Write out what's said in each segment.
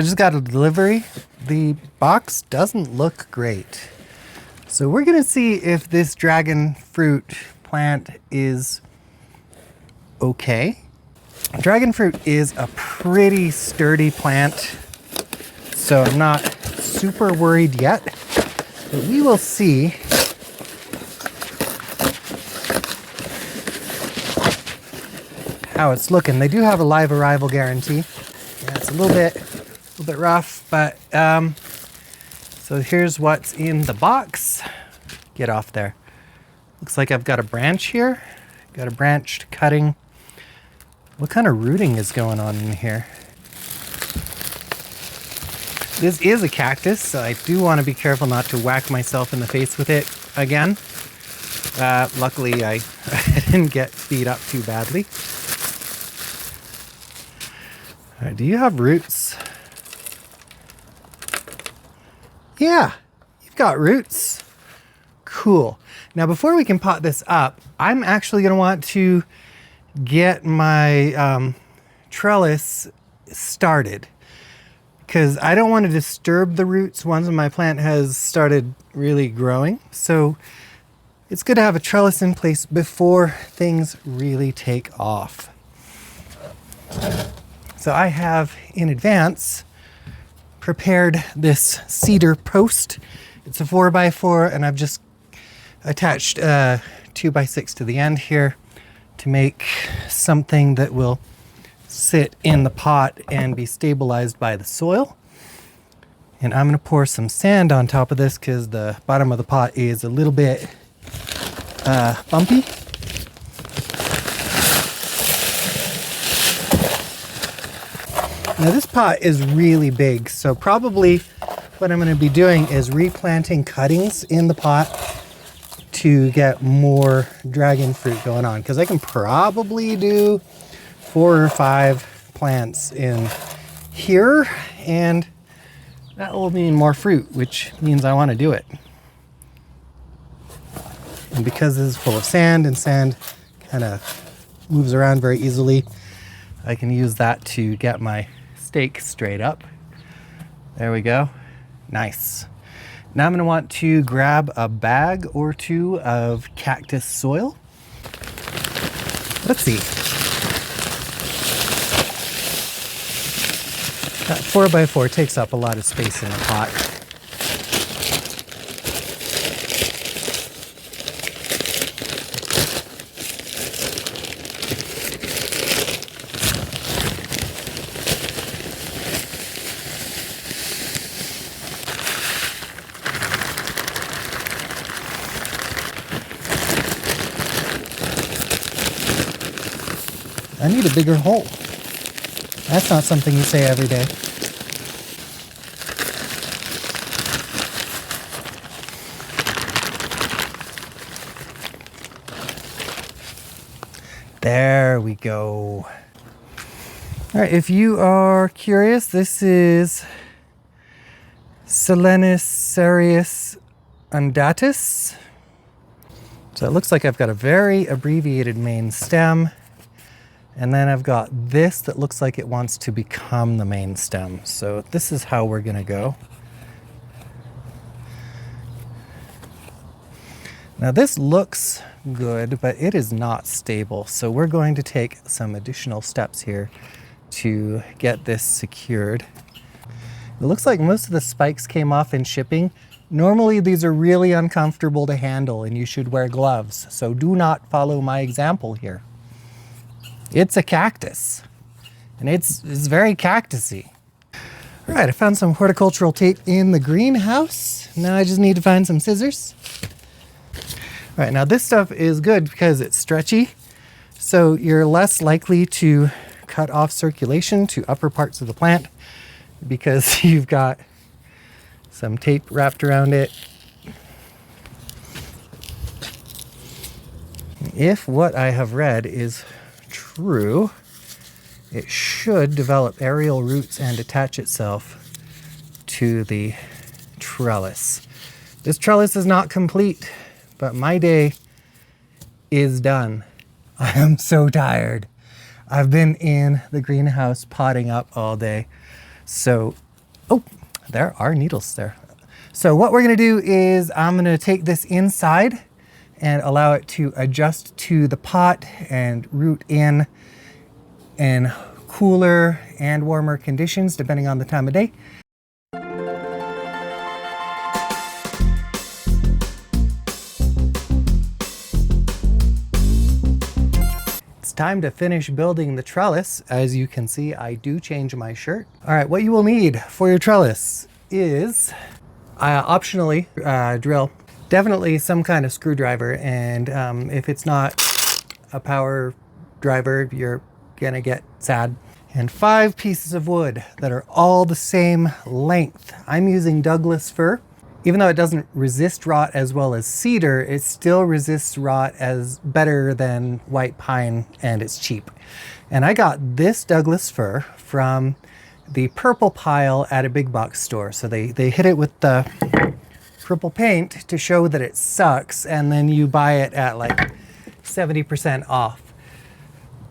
I just got a delivery. The box doesn't look great. So we're gonna see if this dragon fruit plant is okay. Dragon fruit is a pretty sturdy plant, so I'm not super worried yet, but we will see. How it's looking. They do have a live arrival guarantee. Yeah, it's a little bit rough, but so here's what's in the box. Get off there. Looks like I've got a branch here. Got a branched cutting. What kind of rooting is going on in here? This is a cactus, so I do want to be careful not to whack myself in the face with it again. Luckily, I didn't get beat up too badly. All right, do you have roots? Yeah, you've got roots. Cool. Now, before we can pot this up, I'm actually going to want to get my trellis started, because I don't want to disturb the roots once my plant has started really growing. So it's good to have a trellis in place before things really take off. So I have in advance prepared this cedar post. It's a 4x4, and I've just attached a 2x6 to the end here to make something that will sit in the pot and be stabilized by the soil. And I'm going to pour some sand on top of this because the bottom of the pot is a little bit bumpy. Now this pot is really big, so probably what I'm going to be doing is replanting cuttings in the pot to get more dragon fruit going on, because I can probably do 4 or 5 plants in here, and that will mean more fruit, which means I want to do it. And because this is full of sand, and sand kind of moves around very easily, I can use that to get my stake straight up. There we go. Nice. Now I'm going to want to grab a bag or two of cactus soil. Let's see. That 4x4 takes up a lot of space in the pot. I need a bigger hole. That's not something you say every day. There we go. All right, if you are curious, this is Selenicereus undatus. So it looks like I've got a very abbreviated main stem. And then I've got this that looks like it wants to become the main stem. So this is how we're gonna go. Now this looks good, but it is not stable. So we're going to take some additional steps here to get this secured. It looks like most of the spikes came off in shipping. Normally these are really uncomfortable to handle and you should wear gloves. So do not follow my example here. It's a cactus, and it's very cactusy. All right, I found some horticultural tape in the greenhouse. Now I just need to find some scissors. All right, now this stuff is good because it's stretchy, so you're less likely to cut off circulation to upper parts of the plant because you've got some tape wrapped around it. If what I have read is true, it should develop aerial roots and attach itself to the trellis. This trellis is not complete, but my day is done. I am so tired. I've been in the greenhouse potting up all day, so Oh, there are needles there. So what we're gonna do is I'm gonna take this inside and allow it to adjust to the pot and root in cooler and warmer conditions depending on the time of day. It's time to finish building the trellis. As you can see, I do change my shirt. All right, what you will need for your trellis is optionally drill, definitely some kind of screwdriver, and if it's not a power driver, you're gonna get sad. And 5 pieces of wood that are all the same length. I'm using Douglas fir. Even though it doesn't resist rot as well as cedar, it still resists rot as better than white pine, and it's cheap. And I got this Douglas fir from the purple pile at a big box store. So they hit it with the purple paint to show that it sucks, and then you buy it at like 70% off.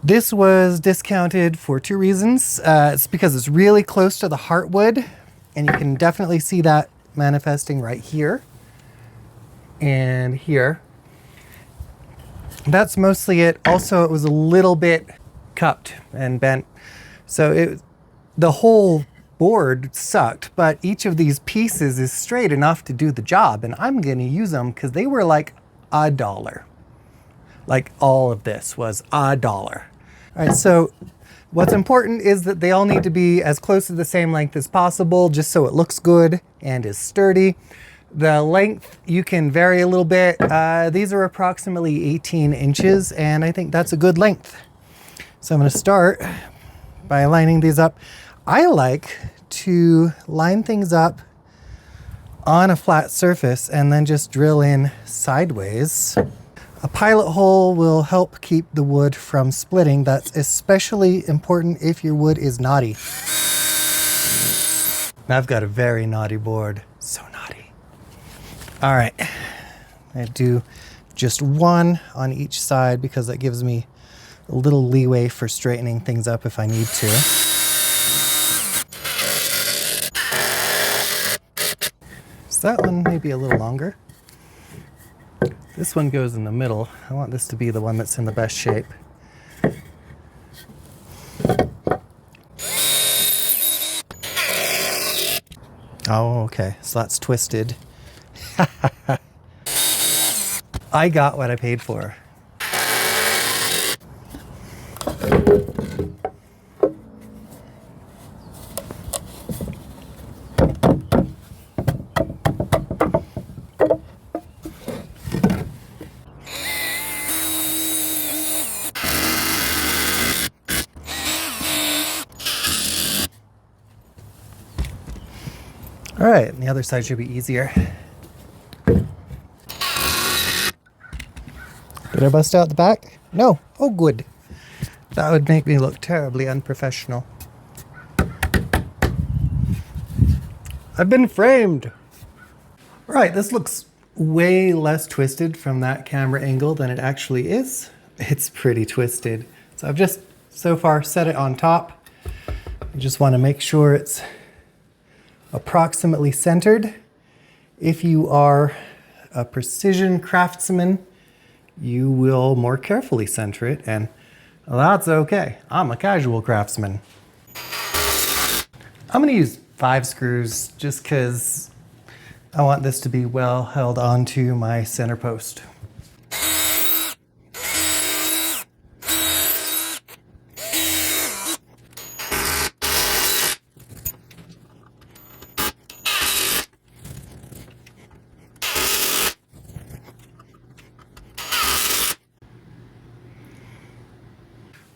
This was discounted for 2 reasons. It's because it's really close to the heartwood, and you can definitely see that manifesting right here and here. That's mostly it. Also, it was a little bit cupped and bent. So the whole board sucked, but each of these pieces is straight enough to do the job, and I'm gonna use them because they were like $1. Like all of this was $1. All right, so what's important is that they all need to be as close to the same length as possible, just so it looks good and is sturdy. The length, you can vary a little bit. These are approximately 18 inches, and I think that's a good length. So I'm gonna start by lining these up. I like to line things up on a flat surface and then just drill in sideways. A pilot hole will help keep the wood from splitting. That's especially important if your wood is knotty. I've got a very knotty board, so knotty. All right, I do just 1 on each side because that gives me a little leeway for straightening things up if I need to. So that one may be a little longer. This one goes in the middle. I want this to be the one that's in the best shape. Oh, okay, so that's twisted. I got what I paid for. All right, and the other side should be easier. Did I bust out the back? No. Oh, good. That would make me look terribly unprofessional. I've been framed. Right, this looks way less twisted from that camera angle than it actually is. It's pretty twisted. So I've just so far set it on top. I just want to make sure it's approximately centered. If you are a precision craftsman, you will more carefully center it, and that's okay. I'm a casual craftsman. I'm gonna use 5 screws just because I want this to be well held onto my center post.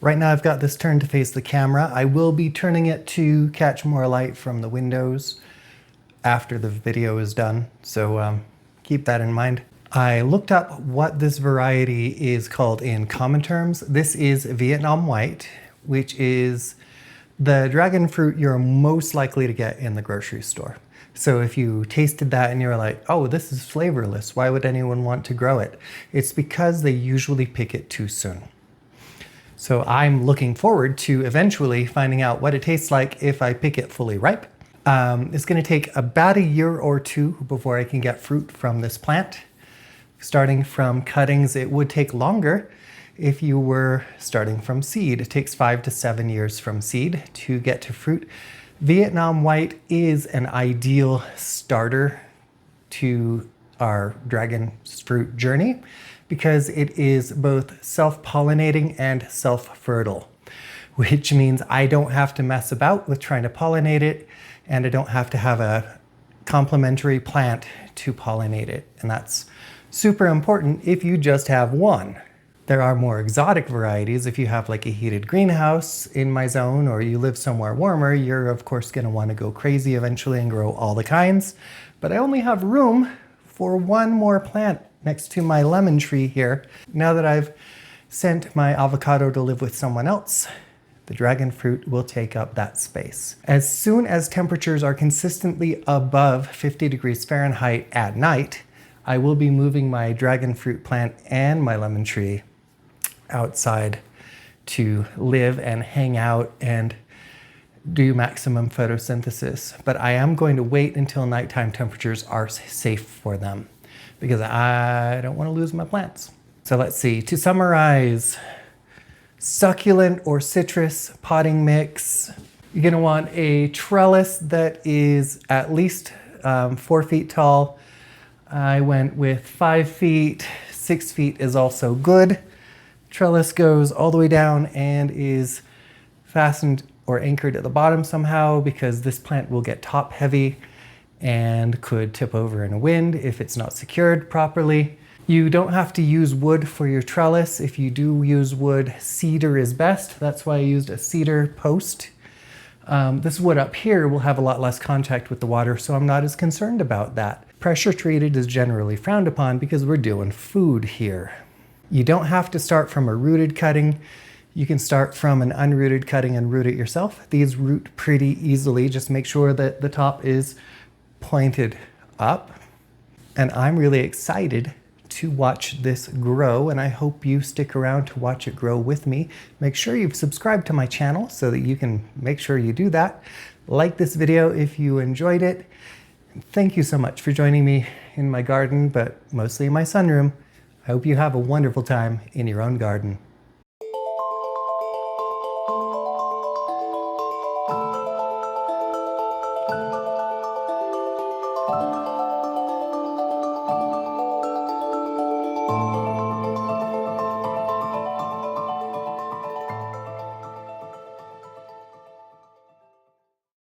Right now I've got this turned to face the camera. I will be turning it to catch more light from the windows after the video is done, so keep that in mind. I looked up what this variety is called in common terms. This is Vietnam White, which is the dragon fruit you're most likely to get in the grocery store. So if you tasted that and you're like, oh, this is flavorless, why would anyone want to grow it? It's because they usually pick it too soon. So I'm looking forward to eventually finding out what it tastes like if I pick it fully ripe. It's going to take about a year or two before I can get fruit from this plant. Starting from cuttings, it would take longer if you were starting from seed. It takes 5 to 7 years from seed to get to fruit. Vietnam white is an ideal starter to our dragon fruit journey because it is both self-pollinating and self-fertile, which means I don't have to mess about with trying to pollinate it, and I don't have to have a complementary plant to pollinate it. And that's super important if you just have one. There are more exotic varieties. If you have like a heated greenhouse in my zone, or you live somewhere warmer, you're of course going to want to go crazy eventually and grow all the kinds. But I only have room for one more plant next to my lemon tree here. Now that I've sent my avocado to live with someone else, the dragon fruit will take up that space. As soon as temperatures are consistently above 50 degrees Fahrenheit at night, I will be moving my dragon fruit plant and my lemon tree outside to live and hang out and do maximum photosynthesis. But I am going to wait until nighttime temperatures are safe for them because I don't want to lose my plants. So let's see, to summarize, succulent or citrus potting mix. You're going to want a trellis that is at least 4 feet tall. I went with 5 feet, 6 feet is also good. Trellis goes all the way down and is fastened or anchored at the bottom somehow because this plant will get top heavy and could tip over in a wind if it's not secured properly. You don't have to use wood for your trellis. If you do use wood, cedar is best. That's why I used a cedar post. This wood up here will have a lot less contact with the water, so I'm not as concerned about that. Pressure treated is generally frowned upon because we're doing food here. You don't have to start from a rooted cutting. You can start from an unrooted cutting and root it yourself. These root pretty easily. Just make sure that the top is pointed up. And I'm really excited to watch this grow, and I hope you stick around to watch it grow with me. Make sure you've subscribed to my channel so that you can make sure you do that. Like this video if you enjoyed it. Thank you so much for joining me in my garden, but mostly in my sunroom. I hope you have a wonderful time in your own garden.